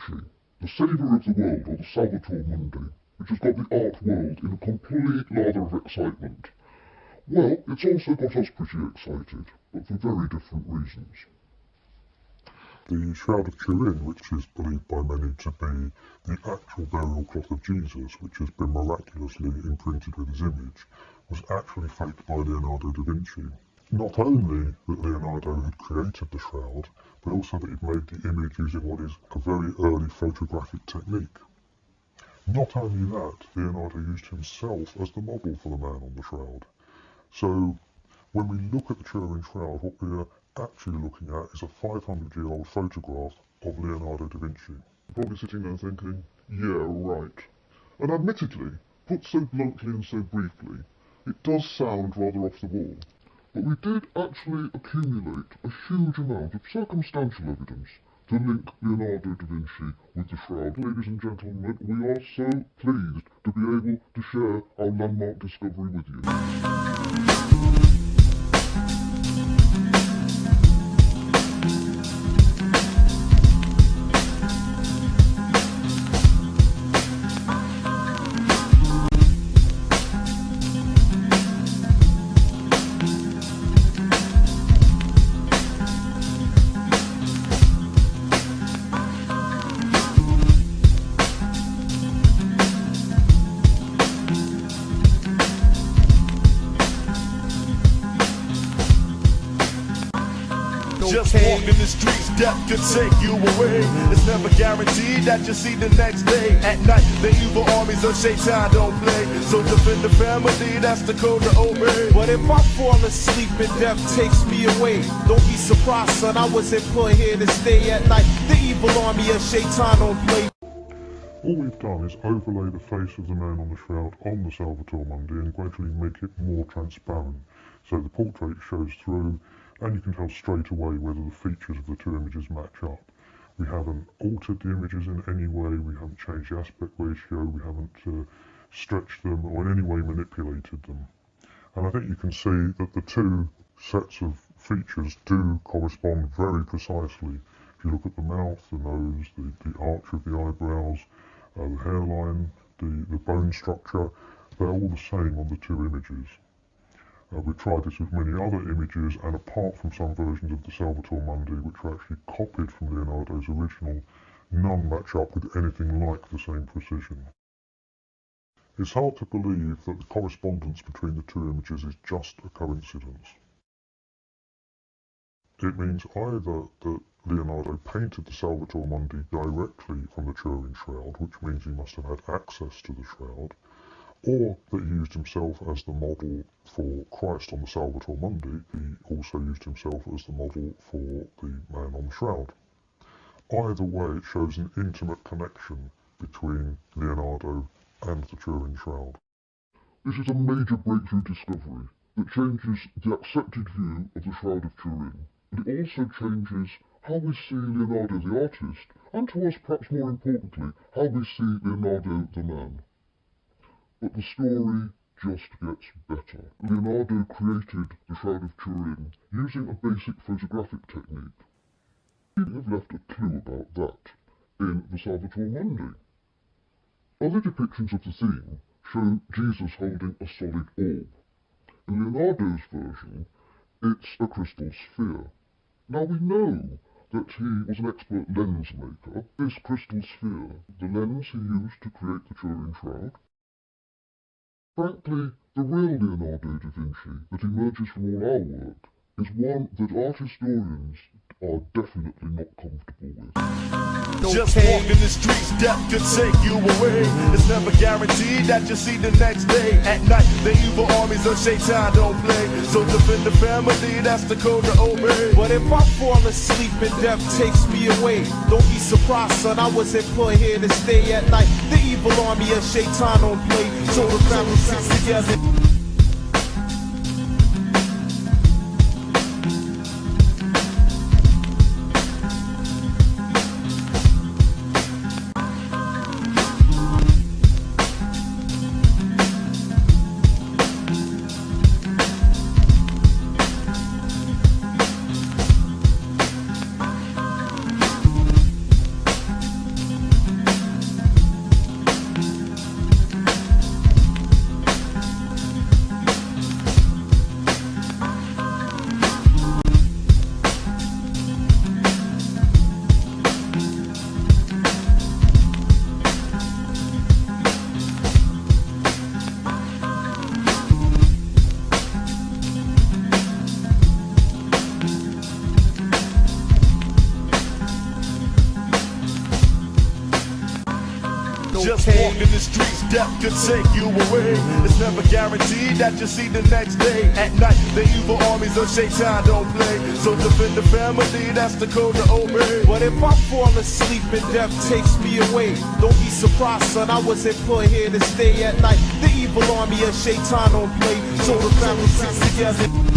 Vinci, the savior of the world, or the Salvator Mundi, which has got the art world in a complete lather of excitement? Well, it's also got us pretty excited, but for very different reasons. The Shroud of Turin, which is believed by many to be the actual burial cloth of Jesus, which has been miraculously imprinted with his image, was actually faked by Leonardo da Vinci. Not only that Leonardo had created the shroud, but also that he'd made the image using what is a very early photographic technique. Not only that, Leonardo used himself as the model for the man on the shroud. So, when we look at the Turin shroud, what we are actually looking at is a 500-year-old photograph of Leonardo da Vinci. Probably sitting there thinking, yeah, right. And admittedly, put so bluntly and so briefly, it does sound rather off the wall. But we did actually accumulate a huge amount of circumstantial evidence to link Leonardo da Vinci with the shroud. Ladies and gentlemen, we are so pleased to be able to share our landmark discovery with you. Just walking the streets, death could take you away. It's never guaranteed that you'll see the next day. At night, the evil armies of Shaitan don't play. So defend the family, that's the code to obey. But if I fall asleep and death takes me away, don't be surprised, son, I wasn't put here to stay at night. The evil army of Shaitan don't play. All we've done is overlay the face of the man on the shroud on the Salvator Mundi and gradually make it more transparent. So the portrait shows through, and you can tell straight away whether the features of the two images match up. We haven't altered the images in any way, we haven't changed the aspect ratio, we haven't stretched them or in any way manipulated them. And I think you can see that the two sets of features do correspond very precisely. If you look at the mouth, the nose, the arch of the eyebrows, the hairline, the bone structure, they're all the same on the two images. We've tried this with many other images, and apart from some versions of the Salvator Mundi, which were actually copied from Leonardo's original, none match up with anything like the same precision. It's hard to believe that the correspondence between the two images is just a coincidence. It means either that Leonardo painted the Salvator Mundi directly from the Turin shroud, which means he must have had access to the shroud, or that he used himself as the model for Christ on the Salvator Mundi. He also used himself as the model for the man on the shroud. Either way, it shows an intimate connection between Leonardo and the Turin shroud. This is a major breakthrough discovery that changes the accepted view of the Shroud of Turin, but it also changes how we see Leonardo the artist, and to us perhaps more importantly, how we see Leonardo the man. But the story just gets better. Leonardo created the Shroud of Turin using a basic photographic technique. We have left a clue about that in the Salvator Mundi. Other depictions of the theme show Jesus holding a solid orb. In Leonardo's version, it's a crystal sphere. Now we know that he was an expert lens maker. This crystal sphere, the lens he used to create the Turin shroud. Frankly, the real Leonardo da Vinci that emerges from all our work is one that art historians are definitely not comfortable with. Just walking the streets, death could take you away. It's never guaranteed that you'll see the next day. At night, the evil armies of Shaitan don't play. So defend the family, that's the code to obey. But if I fall asleep and death takes me away, don't be surprised, son, I wasn't put here to stay at night. The evil army of Shaitan don't play. So the family sits together. Just walking the streets, death could take you away. It's never guaranteed that you'll see the next day. At night, the evil armies of Shaitan don't play. So defend the family, that's the code to obey. But if I fall asleep and death takes me away, don't be surprised, son, I wasn't put here to stay at night. The evil army of Shaitan don't play. So the family sits together.